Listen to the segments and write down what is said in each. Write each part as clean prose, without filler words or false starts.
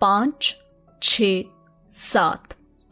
5, 6, 7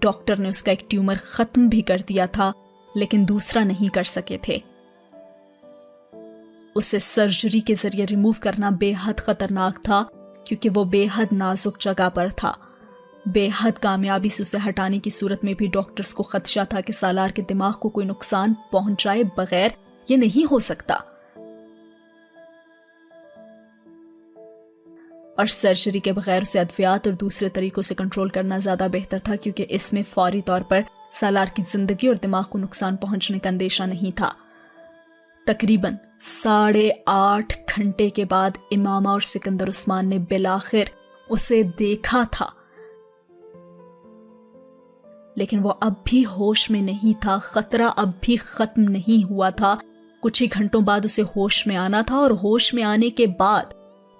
doctor نے اس کا ایک ٹیومر ختم بھی کر دیا تھا لیکن دوسرا نہیں کر سکے تھے۔ اسے سرجری کے ذریعے ریموو کرنا بے حد خطرناک تھا کیونکہ وہ بے حد نازک جگہ پر تھا۔ بے حد کامیابی سے اسے ہٹانے کی صورت میں بھی ڈاکٹرز کو خدشہ تھا کہ سالار کے دماغ کو کوئی نقصان پہنچائے بغیر یہ نہیں ہو سکتا، اور سرجری کے بغیر اسے ادویات اور دوسرے طریقوں سے کنٹرول کرنا زیادہ بہتر تھا کیونکہ اس میں فوری طور پر سالار کی زندگی اور دماغ کو نقصان پہنچنے کا اندیشہ نہیں تھا۔ تقریباً 8.5 گھنٹے کے بعد امامہ اور سکندر عثمان نے بالآخر اسے دیکھا تھا، لیکن وہ اب بھی ہوش میں نہیں تھا۔ خطرہ اب بھی ختم نہیں ہوا تھا۔ کچھ ہی گھنٹوں بعد اسے ہوش میں آنا تھا، اور ہوش میں آنے کے بعد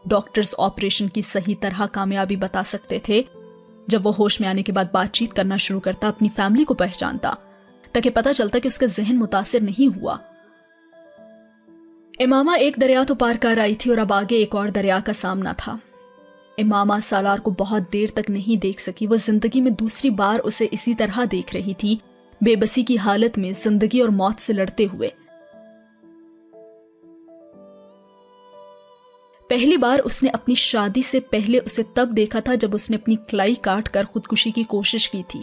ڈاکٹرز آپریشن کی صحیح طرح کامیابی بتا سکتے تھے۔ جب وہ ہوش میں آنے کے بعد بات چیت کرنا شروع کرتا، اپنی فیملی کو پہچانتا، تاکہ پتہ چلتا کہ اس کا ذہن متاثر نہیں ہوا۔ امامہ ایک دریا تو پار کر آئی تھی اور اب آگے ایک اور دریا کا سامنا تھا۔ امامہ سالار کو بہت دیر تک نہیں دیکھ سکی۔ وہ زندگی میں دوسری بار اسے اسی طرح دیکھ رہی تھی، بے بسی کی حالت میں، زندگی اور موت سے لڑتے ہوئے۔ پہلی بار اس نے اپنی شادی سے پہلے اسے تب دیکھا تھا جب اس نے اپنی کلائی کاٹ کر خودکشی کی کوشش کی تھی،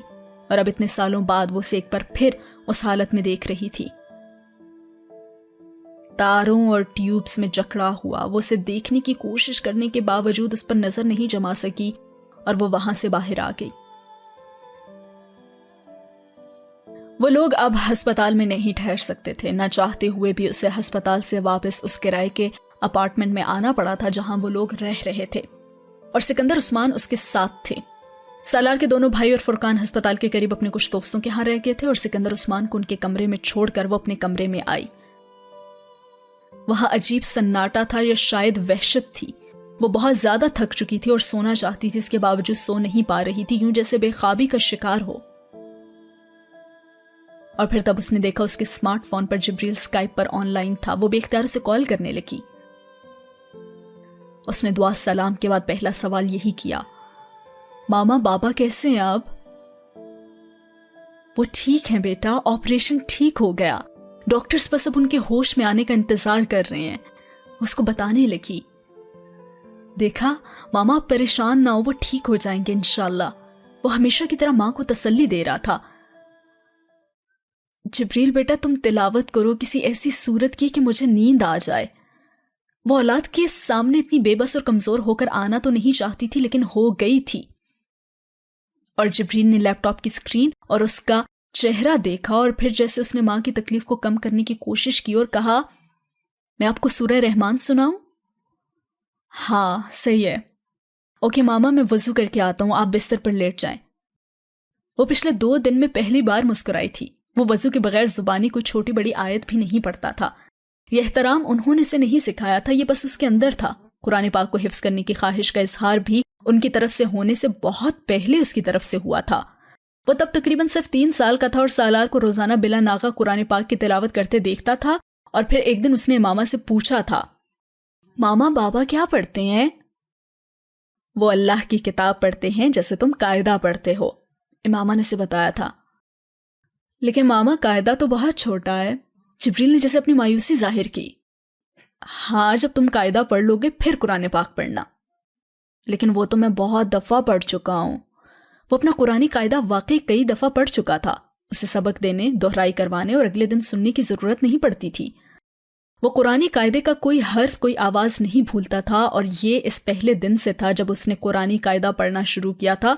اور اب اتنے سالوں بعد وہ اسے ایک بار پھر اس حالت میں دیکھ رہی تھی۔ تاروں اور ٹیوبز میں جکڑا ہوا، وہ اسے دیکھنے کی کوشش کرنے کے باوجود اس پر نظر نہیں جما سکی، اور وہ وہاں سے باہر آ گئی۔ وہ لوگ اب ہسپتال میں نہیں ٹھہر سکتے تھے، نہ چاہتے ہوئے بھی اسے ہسپتال سے واپس اس کرائے کے اپارٹمنٹ میں آنا پڑا تھا جہاں وہ لوگ رہ رہے تھے، اور سکندر عثمان اس کے ساتھ تھے۔ سالار کے دونوں بھائی اور فرقان ہسپتال کے قریب اپنے کچھ دوستوں کے ہاں رہ گئے تھے، اور سکندر عثمان کو ان کے کمرے میں چھوڑ کر وہ اپنے کمرے میں آئی۔ وہاں عجیب سناٹا تھا، یا شاید وحشت تھی۔ وہ بہت زیادہ تھک چکی تھی اور سونا چاہتی تھی، اس کے باوجود سو نہیں پا رہی تھی، یوں جیسے بے خوابی کا شکار ہو۔ اور پھر تب اس نے دیکھا اس کے اسمارٹ فون پر جبریل اسکائپ پر آن لائن تھا۔ وہ بے اختیار اسے کال کرنے لگی۔ اس نے دعا سلام کے بعد پہلا سوال یہی کیا، ماما بابا کیسے ہیں اب؟ وہ ٹھیک ہیں بیٹا، آپریشن ٹھیک ہو گیا، ڈاکٹرز بس اب ان کے ہوش میں آنے کا انتظار کر رہے ہیں۔ اس کو بتانے لگی، دیکھا ماما آپ پریشان نہ ہو، وہ ٹھیک ہو جائیں گے انشاءاللہ۔ وہ ہمیشہ کی طرح ماں کو تسلی دے رہا تھا۔ جبریل بیٹا تم تلاوت کرو کسی ایسی صورت کی کہ مجھے نیند آ جائے۔ وہ اولاد کے سامنے اتنی بے بس اور کمزور ہو کر آنا تو نہیں چاہتی تھی، لیکن ہو گئی تھی۔ اور جبریل نے لیپ ٹاپ کی اسکرین اور اس کا چہرہ دیکھا، اور پھر جیسے اس نے ماں کی تکلیف کو کم کرنے کی کوشش کی اور کہا، میں آپ کو سورہ رحمان سناؤں؟ ہاں صحیح ہے۔ اوکے ماما میں وضو کر کے آتا ہوں، آپ بستر پر لیٹ جائیں۔ وہ پچھلے 2 دن میں پہلی بار مسکرائی تھی۔ وہ وضو کے بغیر زبانی کوئی چھوٹی بڑی آیت بھی نہیں پڑھتا تھا۔ یہ احترام انہوں نے اسے نہیں سکھایا تھا، یہ بس اس کے اندر تھا۔ قرآن پاک کو حفظ کرنے کی خواہش کا اظہار بھی ان کی طرف سے ہونے سے بہت پہلے اس کی طرف سے ہوا تھا۔ وہ تب تقریباً صرف 3 سال کا تھا اور سالار کو روزانہ بلا ناغہ قرآن پاک کی تلاوت کرتے دیکھتا تھا، اور پھر ایک دن اس نے ماما سے پوچھا تھا، ماما بابا کیا پڑھتے ہیں؟ وہ اللہ کی کتاب پڑھتے ہیں جیسے تم قاعدہ پڑھتے ہو، امامہ نے اسے بتایا تھا۔ لیکن ماما قاعدہ تو بہت چھوٹا ہے، جبریل نے جیسے اپنی مایوسی ظاہر کی۔ ہاں جب تم قاعدہ پڑھ لو گے پھر قرآن پاک پڑھنا۔ لیکن وہ تو میں بہت دفعہ پڑھ چکا ہوں۔ وہ اپنا قرآنی قاعدہ واقعی کئی دفعہ پڑھ چکا تھا، اسے سبق دینے، دہرائی کروانے اور اگلے دن سننے کی ضرورت نہیں پڑتی تھی۔ وہ قرآنی قاعدے کا کوئی حرف، کوئی آواز نہیں بھولتا تھا، اور یہ اس پہلے دن سے تھا جب اس نے قرآنی قاعدہ پڑھنا شروع کیا تھا۔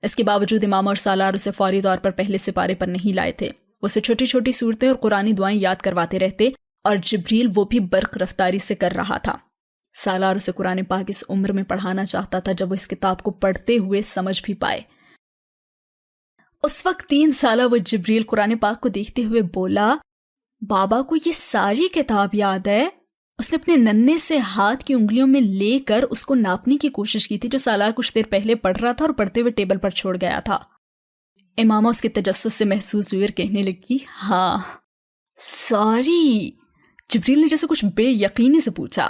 اس کے باوجود امام اور سالار اسے فوری طور پر پہلے سپارے پر نہیں لائے تھے۔ اسے چھوٹی چھوٹی صورتیں اور قرآنی دعائیں یاد کرواتے رہتے، اور جبریل وہ بھی برق رفتاری سے کر رہا تھا۔ سالار اسے قرآن پاک اس عمر میں پڑھانا چاہتا تھا جب وہ اس کتاب کو پڑھتے ہوئے سمجھ بھی پائے۔ اس وقت 3 سالہ وہ جبریل قرآن پاک کو دیکھتے ہوئے بولا، بابا کو یہ ساری کتاب یاد ہے؟ اس نے اپنے ننھے سے ہاتھ کی انگلیوں میں لے کر اس کو ناپنے کی کوشش کی تھی جو سالار کچھ دیر پہلے پڑھ رہا تھا اور پڑھتے ہوئے ٹیبل پر چھوڑ گیا تھا۔ امامہ اس کے تجسس سے محسوس ہوئی اور کہنے لگی، ہاں ساری۔ جبریل نے جیسے کچھ بے یقینی سے پوچھا۔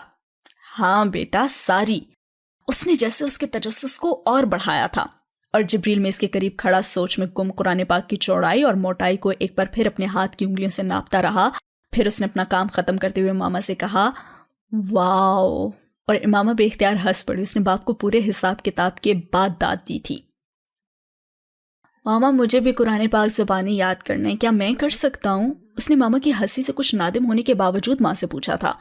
ہاں بیٹا ساری۔ اس نے جیسے اس کے تجسس کو اور بڑھایا تھا، اور جبریل میں اس کے قریب کھڑا سوچ میں گم قرآن پاک کی چوڑائی اور موٹائی کو ایک بار پھر اپنے ہاتھ کی انگلیوں سے ناپتا رہا. پھر اس نے اپنا کام ختم کرتے ہوئے امامہ سے کہا واو، اور امامہ بے اختیار ہنس پڑی. اس نے باپ کو پورے حساب کتاب کے بعد داد دی تھی. ماما مجھے بھی قرآن پاک زبانی یاد کرنا ہے، کیا میں کر سکتا ہوں؟ اس نے ماما کی ہنسی سے کچھ نادم ہونے کے باوجود ماں سے پوچھا تھا.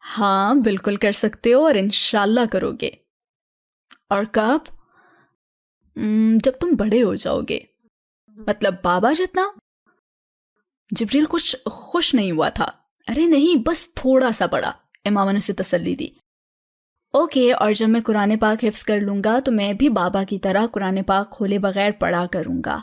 ہاں بالکل کر سکتے ہو، اور انشاءاللہ کرو گے. اور کب؟ جب تم بڑے ہو جاؤ گے. مطلب بابا جتنا؟ جبریل کچھ خوش نہیں ہوا تھا. ارے نہیں، بس تھوڑا سا بڑا. امامہ نے اسے تسلی دی. اوکے، اور جب میں قرآن پاک حفظ کر لوں گا تو میں بھی بابا کی طرح قرآن پاک کھولے بغیر پڑھا کروں گا.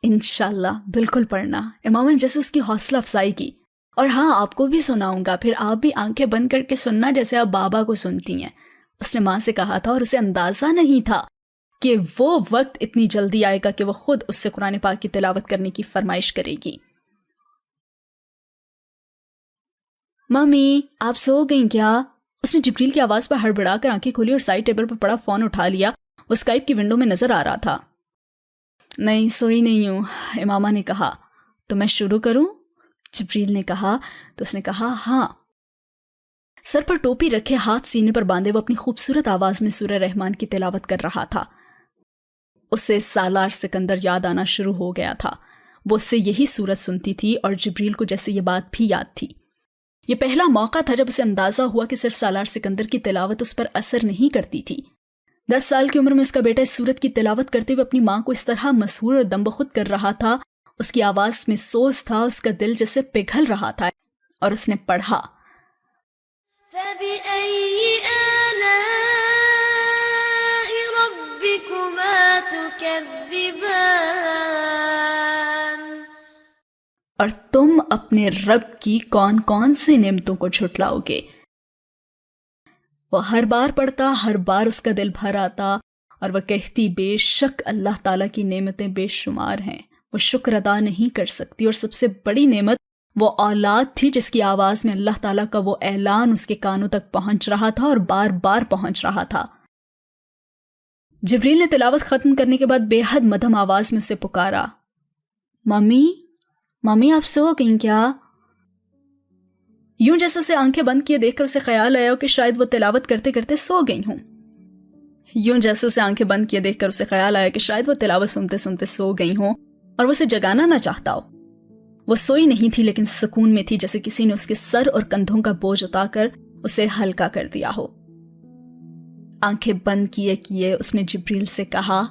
انشاءاللہ بالکل پڑھنا. امامہ نے جیسے اس کی حوصلہ افزائی کی. اور ہاں، آپ کو بھی سناؤں گا، پھر آپ بھی آنکھیں بند کر کے سننا جیسے آپ بابا کو سنتی ہیں. اس نے ماں سے کہا تھا، اور اسے اندازہ نہیں تھا کہ وہ وقت اتنی جلدی آئے گا کہ وہ خود اس سے قرآن پاک کی تلاوت کرنے کی فرمائش کرے گی. ممی آپ سو گئیں کیا؟ اس نے جبریل کی آواز پر ہڑبڑا کر آنکھیں کھولی اور سائڈ ٹیبل پر پڑا فون اٹھا لیا. وہ اسکائپ کی ونڈو میں نظر آ رہا تھا. نہیں سوئی نہیں ہوں، امامہ نے کہا. تو میں شروع کروں؟ جبریل نے کہا. تو اس نے کہا ہاں. سر پر ٹوپی رکھے، ہاتھ سینے پر باندھے، وہ اپنی خوبصورت آواز میں سورہ رحمان کی تلاوت کر رہا تھا. اسے سالار سکندر یاد آنا شروع ہو گیا تھا. وہ اس سے یہی سورت سنتی تھی اور جبریل کو جیسے یہ بات بھی یاد تھی. یہ پہلا موقع تھا جب اسے اندازہ ہوا کہ صرف سالار سکندر کی تلاوت اس پر اثر نہیں کرتی تھی. 10 سال کی عمر میں اس کا بیٹا اس سورت کی تلاوت کرتے ہوئے اپنی ماں کو اس طرح مسحور اور دم بخود کر رہا تھا. اس کی آواز میں سوز تھا، اس کا دل جیسے پگھل رہا تھا. اور اس نے پڑھا فَبِأَيِّ آلَاءِ رَبِّكُمَا تُكَذِّبَانِ، اور تم اپنے رب کی کون کون سی نعمتوں کو جھٹلاؤ گے. وہ ہر بار پڑھتا، ہر بار اس کا دل بھر آتا اور وہ کہتی بے شک اللہ تعالیٰ کی نعمتیں بے شمار ہیں، وہ شکر ادا نہیں کر سکتی. اور سب سے بڑی نعمت وہ اولاد تھی جس کی آواز میں اللہ تعالیٰ کا وہ اعلان اس کے کانوں تک پہنچ رہا تھا اور بار بار پہنچ رہا تھا. جبریل نے تلاوت ختم کرنے کے بعد بے حد مدھم آواز میں اسے پکارا. ممی ممی آپ سو گئیں کیا؟ یوں جیسے اسے آنکھیں بند کیے دیکھ کر اسے خیال آیا کہ شاید وہ تلاوت کرتے کرتے سو گئی ہوں. یوں جیسے اسے آنکھیں بند کیے دیکھ کر اسے خیال آیا کہ شاید وہ تلاوت سنتے سنتے سو گئی ہوں اور وہ اسے جگانا نہ چاہتا ہو. وہ سوئی نہیں تھی لیکن سکون میں تھی، جیسے کسی نے اس کے سر اور کندھوں کا بوجھ اٹھا کر اسے ہلکا کر دیا ہو. آنکھیں بند کیے کیے اس نے جبریل سے کہا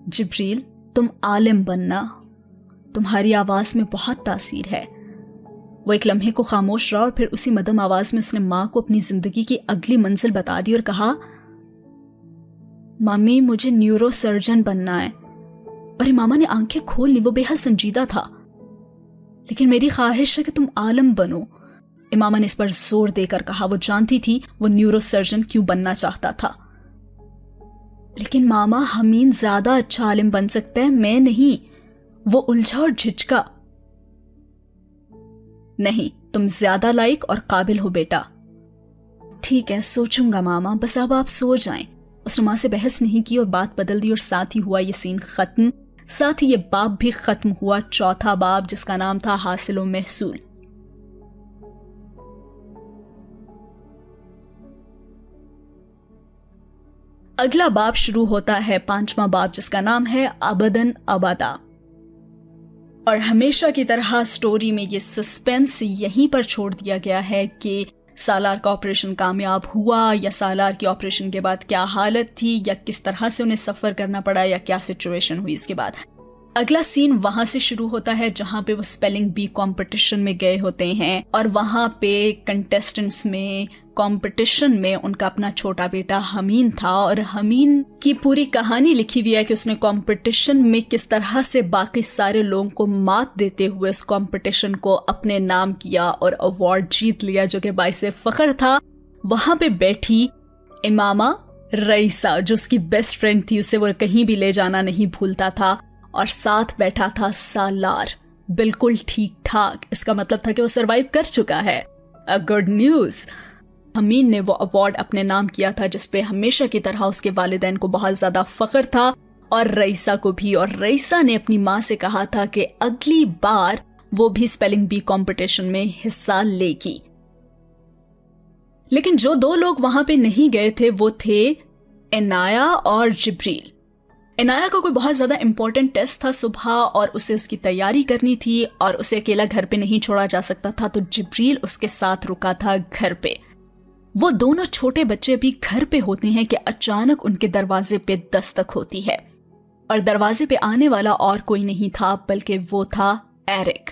جبریل تم عالم بننا، تمہاری آواز میں بہت تاثیر ہے. وہ ایک لمحے کو خاموش رہا اور پھر اسی مدھم آواز میں اس نے ماں کو اپنی زندگی کی اگلی منزل بتا دی اور کہا ممی مجھے نیورو سرجن بننا ہے. اور امامہ نے آنکھیں کھول لی. وہ بے حد سنجیدہ تھا. لیکن میری خواہش ہے کہ تم عالم بنو. امامہ نے اس پر زور دے کر کہا. وہ جانتی تھی وہ نیورو سرجن کیوں بننا چاہتا تھا. لیکن ماما حمین زیادہ اچھا عالم بن سکتا ہے، میں نہیں. وہ الجھا اور جھجکا. نہیں، تم زیادہ لائق اور قابل ہو بیٹا. ٹھیک ہے سوچوں گا ماما، بس اب آپ سو جائیں. اس نے ماں سے بحث نہیں کی اور بات بدل دی اور ساتھ ہی ہوا یہ سین ختم. ساتھ ہی یہ باب بھی ختم ہوا، چوتھا باب جس کا نام تھا حاصل و محصول. اگلا باب شروع ہوتا ہے 5واں باب جس کا نام ہے ابداً ابدا. اور ہمیشہ کی طرح سٹوری میں یہ سسپینس یہیں پر چھوڑ دیا گیا ہے کہ سالار کا آپریشن کامیاب ہوا یا سالار کی آپریشن کے بعد کیا حالت تھی یا کس طرح سے انہیں سفر کرنا پڑا یا کیا سچویشن ہوئی اس کے بعد. اگلا سین وہاں سے شروع ہوتا ہے جہاں پہ وہ سپیلنگ بی کمپٹیشن میں گئے ہوتے ہیں اور وہاں پہ کنٹیسٹنٹس میں کمپٹیشن میں ان کا اپنا چھوٹا بیٹا حمین تھا اور حمین کی پوری کہانی لکھی ہوئی ہے کہ اس نے کمپٹیشن میں کس طرح سے باقی سارے لوگوں کو مات دیتے ہوئے اس کمپٹیشن کو اپنے نام کیا اور ایوارڈ جیت لیا جو کہ باعث فخر تھا. وہاں پہ بیٹھی امامہ رئیسہ جو اس کی بیسٹ فرینڈ تھی، اسے وہ کہیں بھی لے جانا نہیں بھولتا تھا، اور ساتھ بیٹھا تھا سالار بالکل ٹھیک ٹھاک. اس کا مطلب تھا کہ وہ سروائیو کر چکا ہے. Good news. امین نے وہ ایوارڈ اپنے نام کیا تھا جس پہ ہمیشہ کی طرح اس کے والدین کو بہت زیادہ فخر تھا اور رئیسہ کو بھی. اور رئیسہ نے اپنی ماں سے کہا تھا کہ اگلی بار وہ بھی اسپیلنگ بی کمپٹیشن میں حصہ لے گی. لیکن جو دو لوگ وہاں پہ نہیں گئے تھے وہ تھے عنایا اور جبریل. عنایا کا کوئی بہت زیادہ امپورٹنٹ ٹیسٹ تھا صبح اور اسے اس کی تیاری کرنی تھی اور اسے اکیلا گھر پہ نہیں چھوڑا جا سکتا تھا, تو جبریل اس کے ساتھ رکا تھا گھر پہ. وہ دونوں چھوٹے بچے بھی گھر پہ ہوتے ہیں کہ اچانک ان کے دروازے پہ دستک ہوتی ہے اور دروازے پہ آنے والا اور کوئی نہیں تھا بلکہ وہ تھا ایرک.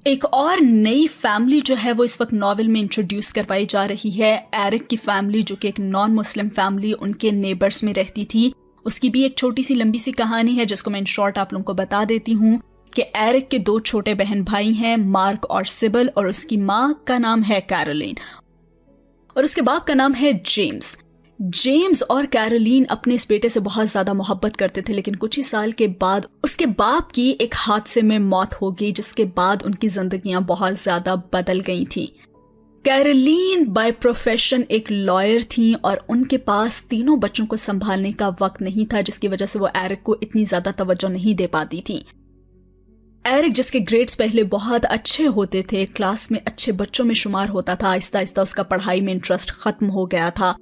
ایک اور نئی فیملی جو ہے وہ اس وقت ناول میں انٹروڈیوس کروائی جا رہی ہے. ایرک کی فیملی جو کہ ایک نان مسلم فیملی ان کے نیبرز میں رہتی تھی, اس کی بھی ایک چھوٹی سی لمبی سی کہانی ہے جس کو میں ان شارٹ آپ لوگوں کو بتا دیتی ہوں کہ ایرک کے 2 چھوٹے بہن بھائی ہیں, مارک اور سبل, اور اس کی ماں کا نام ہے کیرولین اور اس کے باپ کا نام ہے جیمز. جیمز اور کیرولین اپنے اس بیٹے سے بہت زیادہ محبت کرتے تھے, لیکن کچھ ہی سال کے بعد اس کے باپ کی ایک حادثے میں موت ہو گئی جس کے بعد ان کی زندگیاں بہت زیادہ بدل گئی تھیں. کیرولین بائی پروفیشن ایک لائر تھیں اور ان کے پاس تینوں بچوں کو سنبھالنے کا وقت نہیں تھا جس کی وجہ سے وہ ایرک کو اتنی زیادہ توجہ نہیں دے پاتی تھیں. ایرک جس کے گریڈز پہلے بہت اچھے ہوتے تھے, کلاس میں اچھے بچوں میں شمار ہوتا تھا, آہستہ آہستہ اس کا پڑھائی میں انٹرسٹ ختم ہو گیا تھا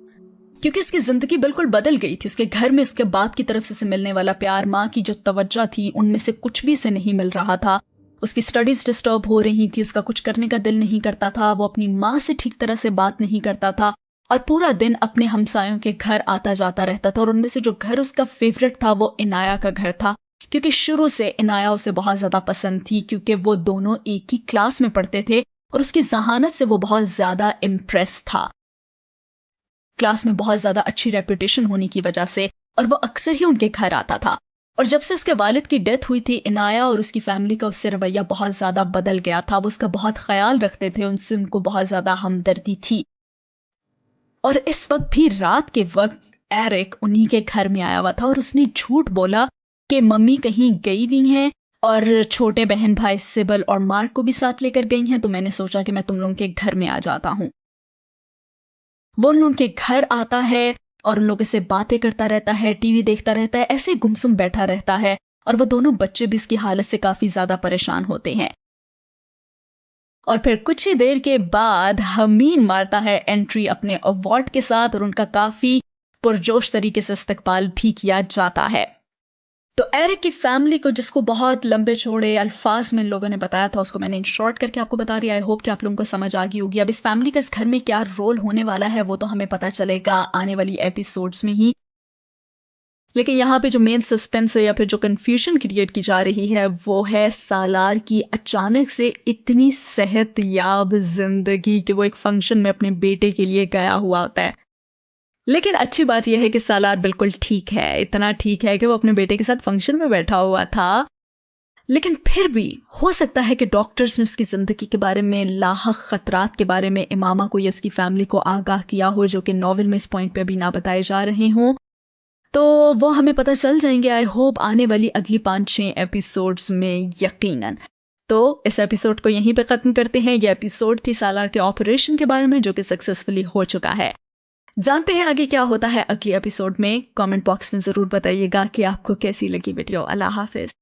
کیونکہ اس کی زندگی بالکل بدل گئی تھی. اس کے گھر میں اس کے باپ کی طرف سے ملنے والا پیار, ماں کی جو توجہ تھی, ان میں سے کچھ بھی اسے نہیں مل رہا تھا. اس کی سٹڈیز ڈسٹرب ہو رہی تھی, اس کا کچھ کرنے کا دل نہیں کرتا تھا, وہ اپنی ماں سے ٹھیک طرح سے بات نہیں کرتا تھا اور پورا دن اپنے ہمسایوں کے گھر آتا جاتا رہتا تھا. اور ان میں سے جو گھر اس کا فیوریٹ تھا وہ عنایا کا گھر تھا کیونکہ شروع سے عنایا اسے بہت زیادہ پسند تھی کیونکہ وہ دونوں ایک ہی کلاس میں پڑھتے تھے اور اس کی ذہانت سے وہ بہت زیادہ امپریس تھا. کلاس میں بہت زیادہ اچھی ریپوٹیشن ہونے کی وجہ سے, اور وہ اکثر ہی ان کے گھر آتا تھا. اور جب سے اس کے والد کی ڈیتھ ہوئی تھی, عنایا اور اس کی فیملی کا اس سے رویہ بہت زیادہ بدل گیا تھا. وہ اس کا بہت خیال رکھتے تھے, ان سے ان کو بہت زیادہ ہمدردی تھی. اور اس وقت بھی رات کے وقت ایرک انہی کے گھر میں آیا ہوا تھا اور اس نے جھوٹ بولا کہ ممی کہیں گئی ہوئی ہیں اور چھوٹے بہن بھائی سبل اور مارک کو بھی ساتھ لے کر گئی ہیں, تو میں نے سوچا کہ میں تم لوگوں کے گھر میں آ جاتا ہوں. وہ ان لوگوں کے گھر آتا ہے اور ان لوگوں سے باتیں کرتا رہتا ہے, ٹی وی دیکھتا رہتا ہے, ایسے گمسم بیٹھا رہتا ہے. اور وہ دونوں بچے بھی اس کی حالت سے کافی زیادہ پریشان ہوتے ہیں. اور پھر کچھ ہی دیر کے بعد امین مارتا ہے انٹری اپنے ایوارڈ کے ساتھ اور ان کا کافی پرجوش طریقے سے استقبال بھی کیا جاتا ہے. تو ایرک کی فیملی کو, جس کو بہت لمبے چوڑے الفاظ میں ان لوگوں نے بتایا تھا, اس کو میں نے ان شارٹ کر کے آپ کو بتا دیا. آئی ہوپ کہ آپ لوگوں کو سمجھ آ گئی ہوگی. اب اس فیملی کا اس گھر میں کیا رول ہونے والا ہے وہ تو ہمیں پتہ چلے گا آنے والی ایپیسوڈز میں ہی. لیکن یہاں پہ جو مین سسپینس ہے یا پھر جو کنفیوژن کریٹ کی جا رہی ہے وہ ہے سالار کی اچانک سے اتنی صحت یاب زندگی کہ وہ ایک فنکشن میں اپنے بیٹے کے لیے گیا ہوا ہوتا ہے. لیکن اچھی بات یہ ہے کہ سالار بالکل ٹھیک ہے, اتنا ٹھیک ہے کہ وہ اپنے بیٹے کے ساتھ فنکشن میں بیٹھا ہوا تھا. لیکن پھر بھی ہو سکتا ہے کہ ڈاکٹرز نے اس کی زندگی کے بارے میں, لاحق خطرات کے بارے میں امامہ کو یا اس کی فیملی کو آگاہ کیا ہو, جو کہ ناول میں اس پوائنٹ پہ ابھی نہ بتائے جا رہے ہوں. تو وہ ہمیں پتہ چل جائیں گے آئی ہوپ آنے والی اگلی 5-6 ایپیسوڈز میں یقیناً. تو اس ایپیسوڈ کو یہیں پہ ختم کرتے ہیں. یہ ایپیسوڈ تھی سالار کے آپریشن کے بارے میں جو کہ سکسیسفلی ہو چکا ہے. جانتے ہیں آگے کیا ہوتا ہے اگلی ایپیسوڈ میں. کامنٹ باکس میں ضرور بتائیے گا کہ آپ کو کیسی لگی ویڈیو. اللہ حافظ.